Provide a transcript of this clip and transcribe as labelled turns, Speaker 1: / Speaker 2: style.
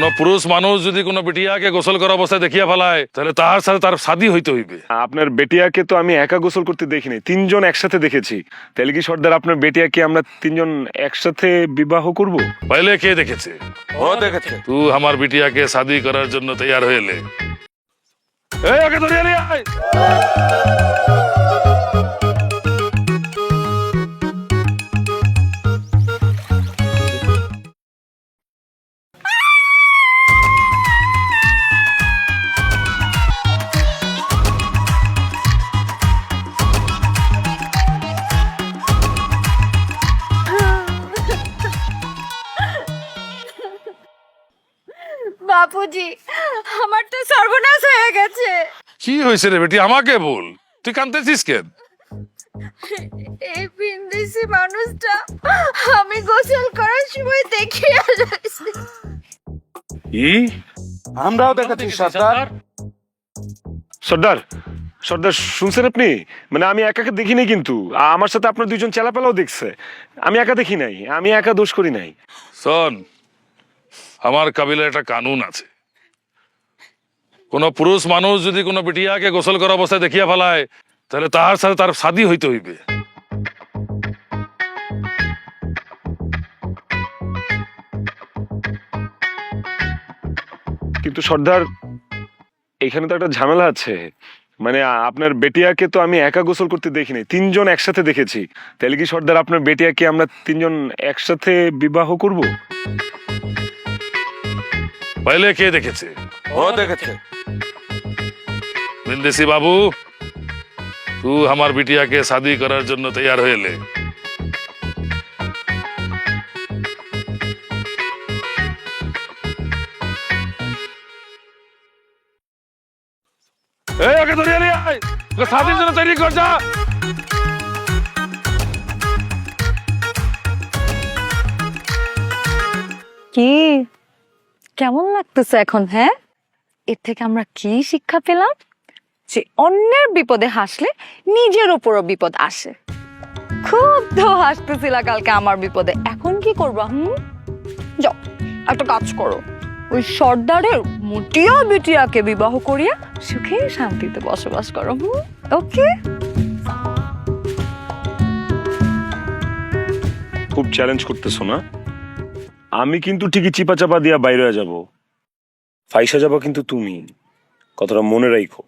Speaker 1: কোন পুরুষ মানুষ যদি কোনো বিটিয়াকে গোসল করা অবস্থায় দেখিয়া ফেলায় তাহলে তাহার সাথে তার শাদী হইতে হইবে।
Speaker 2: আপনার বেটিয়াকে তো আমি একা গোসল করতে দেখিনি, তিনজন একসাথে দেখেছি। তাহলে কি সর্দার আপনার বেটিয়াকে আমরা তিনজন একসাথে বিবাহ করব?
Speaker 1: पहले কে দেখেছে?
Speaker 3: ও দেখেছে।
Speaker 1: तू हमार बिटिया के शादी करार জন্য তৈয়ার হয়ে ले। এই ওকে ধরিয়ে নিয়ে আয়।
Speaker 4: বাপুজি, আমার তো সর্বনাশ হয়ে গেছে।
Speaker 1: কি হয়েছে রে বেটি, আমাকে বল, তুই কাঁদতেছিস কেন?
Speaker 4: এই বিন্দেশি মানুষটা আমি গোসল করার সময় দেখে আসছি।
Speaker 2: কি?
Speaker 3: আমরাও দেখেছি সর্দার।
Speaker 2: সর্দার, সর্দার শুনছেন আপনি? মানে আমি একাকে দেখিনি, কিন্তু আমার সাথে আপনার দুইজন চেলাপেলাও দেখছে। আমি একা দেখি নাই, আমি একা দোষ করি নাই।
Speaker 1: শোন, আমার কাবিলায় একটা কানুন আছে, কোন পুরুষ মানুষ যদি কোনো বিটিয়াকে গোসল করা অবস্থায় দেখিয়া ফেলায় তাহলে তাহার সাথে তার শাদী হইতে হইবে।
Speaker 2: কিন্তু সর্দার, এখানে তো একটা ঝামেলা আছে। মানে আপনার বেটিয়াকে তো আমি একা গোসল করতে দেখিনি, তিনজন একসাথে দেখেছি। তাহলে কি সর্দার আপনার বেটিয়াকে আমরা তিনজন একসাথে বিবাহ করব?
Speaker 1: पहले কে দেখেছে?
Speaker 3: ও দেখেছে।
Speaker 1: বিন্দেশি বাবু, तू हमार बिटिया के शादी करार জন্য তৈয়ার হয়ে ले। এই ওকে ধরিয়ে নিয়ে আয়, ওকে শাদীর জন্য তৈরি কর যা।
Speaker 4: কি কেমন লাগতেছে এখন? হ্যাঁ, এর থেকে আমরা কি শিক্ষা পেলাম? যে অন্যের বিপদে হাসলে নিজের উপরও বিপদ আসে। খুব তো হাসতেছিলা কালকে আমার বিপদে, এখন কি করবা? যাও একটা কাজ করো, ওই সর্দারের মুটিয়া বিটিয়াকে বিবাহ করিয়া সুখে শান্তিতে বসবাস করো। ওকে?
Speaker 2: খুব চ্যালেঞ্জ করতেছো না? আমি কিন্তু ঠিকই চিপা চাপা দিয়া বাইরে যাব, ফাইসা যাবা কিন্তু তুমি, কথাটা মনে রাখো।